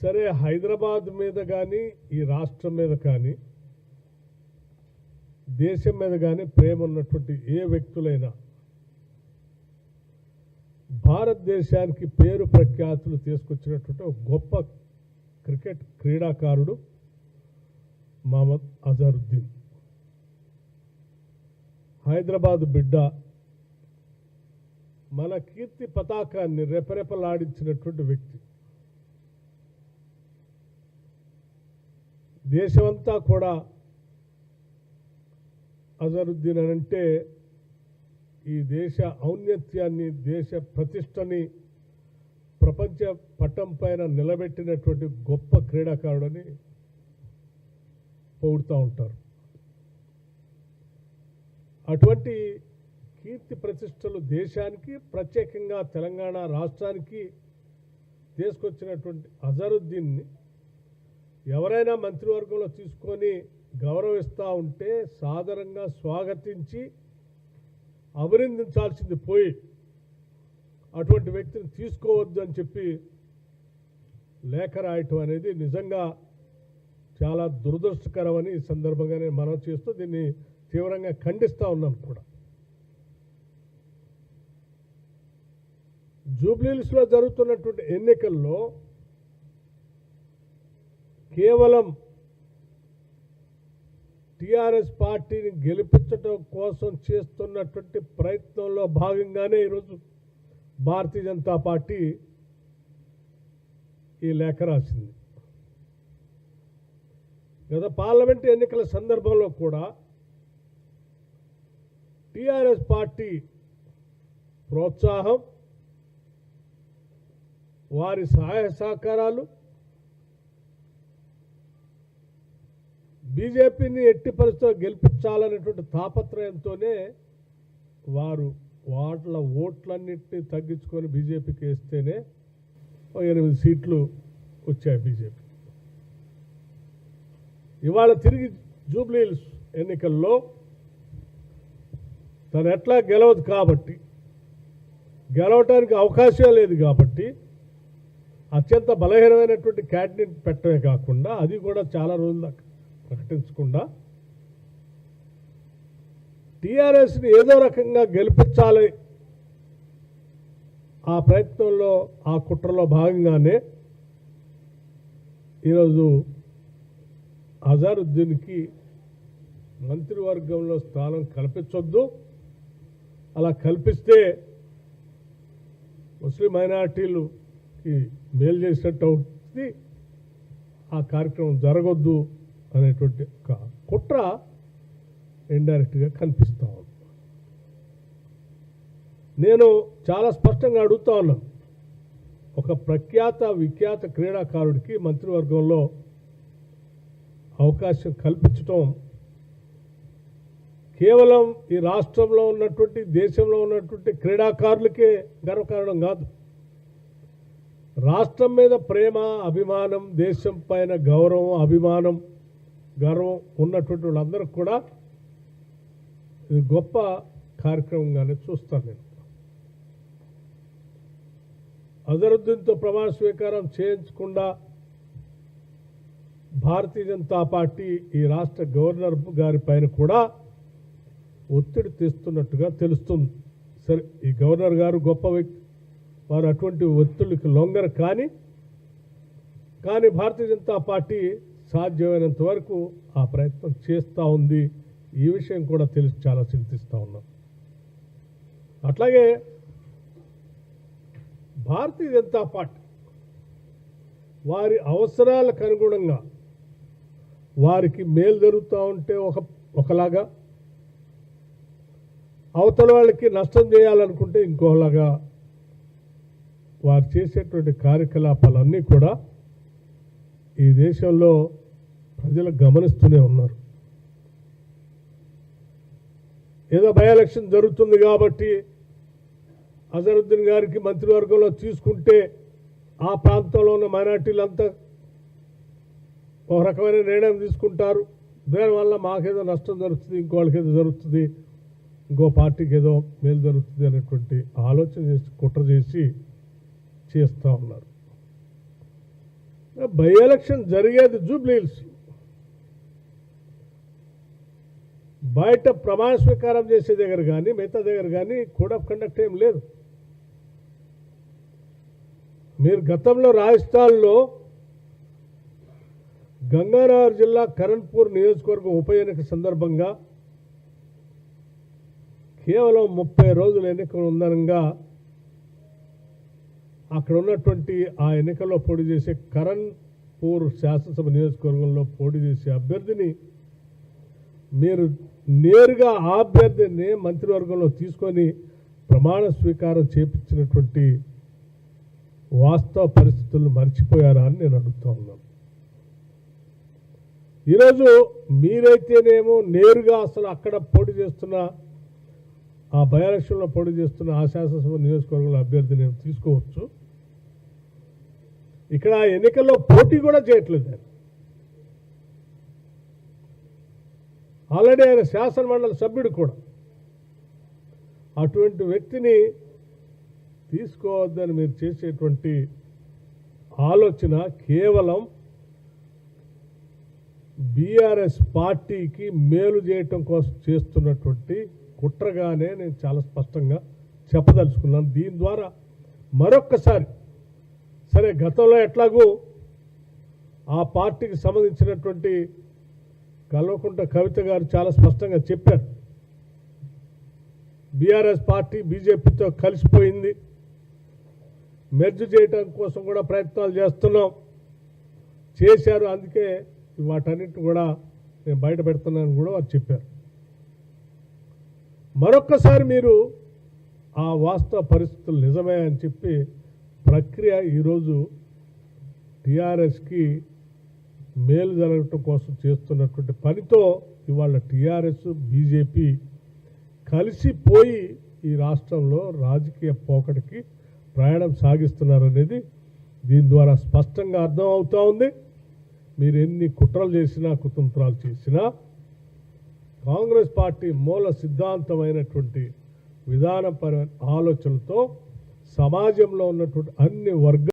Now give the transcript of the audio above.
సరే హైదరాబాద్ మీద కానీ ఈ రాష్ట్రం మీద కానీ దేశం మీద కానీ ప్రేమ ఉన్నటువంటి ఏ వ్యక్తులైనా భారతదేశానికి పేరు ప్రఖ్యాతులు తీసుకొచ్చినటువంటి ఒక గొప్ప క్రికెట్ క్రీడాకారుడు మహమ్మద్ అజరుద్దీన్. హైదరాబాద్ బిడ్డ, మన కీర్తి పతాకాన్ని రెపరెపలాడించినటువంటి వ్యక్తి. దేశమంతా కూడా అజరుద్దీన్ అంటే ఈ దేశ ఔన్నత్యాన్ని, దేశ ప్రతిష్టని ప్రపంచ పటం పైన నిలబెట్టినటువంటి గొప్ప క్రీడాకారుడని పొగుడుతూ ఉంటారు. అటువంటి కీర్తి ప్రతిష్టలు దేశానికి, ప్రత్యేకంగా తెలంగాణ రాష్ట్రానికి తీసుకొచ్చినటువంటి అజరుద్దీన్ని ఎవరైనా మంత్రివర్గంలో తీసుకొని గౌరవిస్తూ ఉంటే సాదరంగా స్వాగతించి అభినందించాల్సింది పోయి అటువంటి వ్యక్తిని తీసుకోవద్దు అని చెప్పి లేఖ రాయటం అనేది నిజంగా చాలా దురదృష్టకరమని ఈ సందర్భంగా నేను మనవి చేస్తూ దీన్ని తీవ్రంగా ఖండిస్తూ ఉన్నాను కూడా. జూబ్లీహిల్స్లో జరుగుతున్నటువంటి ఎన్నికల్లో కేవలం టీఆర్ఎస్ పార్టీని గెలిపించడం కోసం చేస్తున్నటువంటి ప్రయత్నంలో భాగంగానే ఈరోజు భారతీయ జనతా పార్టీ ఈ లేఖ రాసింది. గత పార్లమెంట్ ఎన్నికల సందర్భంలో కూడా టీఆర్ఎస్ పార్టీ ప్రోత్సాహం, వారి సహాయ సహకారాలు బీజేపీని ఎట్టి పరిస్థితుల్లో గెలిపించాలనేటువంటి తాపత్రయంతోనే వారు వాళ్ళ ఓట్లన్నింటినీ తగ్గించుకొని బీజేపీకి వేస్తేనే 8 సీట్లు వచ్చాయి బీజేపీ. ఇవాళ తిరిగి జూబ్లీహిల్స్ ఎన్నికల్లో తను ఎట్లా గెలవదు కాబట్టి, గెలవటానికి అవకాశం లేదు కాబట్టి అత్యంత బలహీనమైనటువంటి క్యాండిడేట్ పెట్టడమే కాకుండా అది కూడా చాలా రోజుల దాకా ప్రకటించకుండా టీఆర్ఎస్ని ఏదో రకంగా గెలిపించాలి ఆ ప్రయత్నంలో, ఆ కుట్రలో భాగంగానే ఈరోజు అజరుద్దీన్కి మంత్రివర్గంలో స్థానం కల్పించొద్దు, అలా కల్పిస్తే ముస్లిం మైనారిటీలుకి మేలు చేసినట్టు అవుతుంది, ఆ కార్యక్రమం జరగొద్దు అనేటువంటి ఒక కుట్ర ఇండైరెక్ట్గా కనిపిస్తూ ఉంది. నేను చాలా స్పష్టంగా అడుగుతా ఉన్నాను, ఒక విఖ్యాత క్రీడాకారుడికి మంత్రివర్గంలో అవకాశం కల్పించటం కేవలం ఈ రాష్ట్రంలో ఉన్నటువంటి, దేశంలో ఉన్నటువంటి క్రీడాకారులకే గర్వకారణం కాదు. రాష్ట్రం మీద ప్రేమ, అభిమానం, దేశం పైన గౌరవం, అభిమానం, గర్వం ఉన్నటువంటి వాళ్ళందరికీ కూడా ఇది గొప్ప కార్యక్రమంగానే చూస్తాను నేను. అజరుద్దీన్తో ప్రమాణ స్వీకారం చేయించకుండా భారతీయ జనతా పార్టీ ఈ రాష్ట్ర గవర్నర్ గారి పైన కూడా ఒత్తిడి తెస్తున్నట్టుగా తెలుస్తుంది. సరే, ఈ గవర్నర్ గారు గొప్ప వ్యక్తి, వారు అటువంటి ఒత్తిడికి లొంగరు. కానీ భారతీయ జనతా పార్టీ సాధ్యమైనంత వరకు ఆ ప్రయత్నం చేస్తూ ఉంది. ఈ విషయం కూడా తెలిసి చాలా చింతిస్తూ ఉన్నాం. అట్లాగే భారతీయ జనతా పార్టీ వారి అవసరాలకు అనుగుణంగా వారికి మేలు జరుగుతూ ఉంటే ఒకలాగా, అవతల వాళ్ళకి నష్టం చేయాలనుకుంటే ఇంకోలాగా వారు చేసేటువంటి కార్యకలాపాలన్నీ కూడా ఈ దేశంలో ప్రజలు గమనిస్తూనే ఉన్నారు. ఏదో బై ఎలక్షన్ జరుగుతుంది కాబట్టి అజరుద్దీన్ గారికి మంత్రివర్గంలో తీసుకుంటే ఆ ప్రాంతంలో ఉన్న మైనార్టీలంతా ఒక రకమైన నిర్ణయం తీసుకుంటారు, దానివల్ల మాకేదో నష్టం జరుగుతుంది, ఇంకోళ్ళకి ఏదో జరుగుతుంది, ఇంకో పార్టీకి ఏదో మేలు జరుగుతుంది అనేటువంటి ఆలోచన చేసి కుట్ర చేసి చేస్తూ ఉన్నారు. బై ఎలక్షన్ జరిగేది జూబ్లీహిల్స్. బయట ప్రమాణ స్వీకారం చేసే దగ్గర కానీ మిగతా దగ్గర కానీ కోడ్ ఆఫ్ కండక్ట్ ఏం లేదు. మీరు గతంలో రాజస్థాన్లో గంగానగర్ జిల్లా కరణ్పూర్ నియోజకవర్గం ఉప ఎన్నిక సందర్భంగా కేవలం 30 రోజుల ఎన్నికలు ఉందనగా అక్కడ ఉన్నటువంటి ఆ ఎన్నికల్లో పోటీ చేసే కరణ్పూర్ శాసనసభ నియోజకవర్గంలో పోటీ చేసే అభ్యర్థిని మీరు నేరుగా ఆ అభ్యర్థిని మంత్రివర్గంలో తీసుకొని ప్రమాణ స్వీకారం చేపించినటువంటి వాస్తవ పరిస్థితులను మర్చిపోయారా అని నేను అడుగుతా ఉన్నాను. ఈరోజు మీరైతేనేమో నేరుగా అసలు అక్కడ పోటీ చేస్తున్న ఆ బై ఎలక్షన్లో పోటీ చేస్తున్న ఆ శాసనసభ నియోజకవర్గంలో అభ్యర్థిని తీసుకోవచ్చు. ఇక్కడ ఆ ఎన్నికల్లో పోటీ కూడా చేయట్లేదు ఆయన. ఆల్రెడీ ఆయన శాసనమండలి సభ్యుడు కూడా. అటువంటి వ్యక్తిని తీసుకోవద్దని మీరు చేసేటువంటి ఆలోచన కేవలం బీఆర్ఎస్ పార్టీకి మేలు చేయటం కోసం చేస్తున్నటువంటి కుట్రగానే నేను చాలా స్పష్టంగా చెప్పదలుచుకున్నాను. దీని ద్వారా మరొక్కసారి సరే గతంలో ఎట్లాగూ ఆ పార్టీకి సంబంధించినటువంటి కల్వకుంట్ల కవిత గారు చాలా స్పష్టంగా చెప్పారు. బీఆర్ఎస్ పార్టీ బీజేపీతో కలిసిపోయింది, మెర్జ్ చేయటం కోసం కూడా ప్రయత్నాలు చేశారు, అందుకే వాటన్నిటిని కూడా నేను బయట పెడుతున్నానని కూడా వారు చెప్పారు. మరొక్కసారి మీరు ఆ వాస్తవ పరిస్థితులు నిజమే అని చెప్పి ప్రక్రియ ఈరోజు టీఆర్ఎస్కి మేలు జరగటం కోసం చేస్తున్నటువంటి పనితో ఇవాళ టీఆర్ఎస్ బీజేపీ కలిసిపోయి ఈ రాష్ట్రంలో రాజకీయ పోకటికి ప్రయాణం సాగిస్తున్నారనేది దీని ద్వారా స్పష్టంగా అర్థం అవుతూ ఉంది. మీరు ఎన్ని కుట్రలు చేసినా కుతంత్రాలు చేసినా కాంగ్రెస్ పార్టీ మూల సిద్ధాంతమైనటువంటి విధానపరమైన ఆలోచనలతో సమాజంలో ఉన్నటువంటి అన్ని వర్గాలు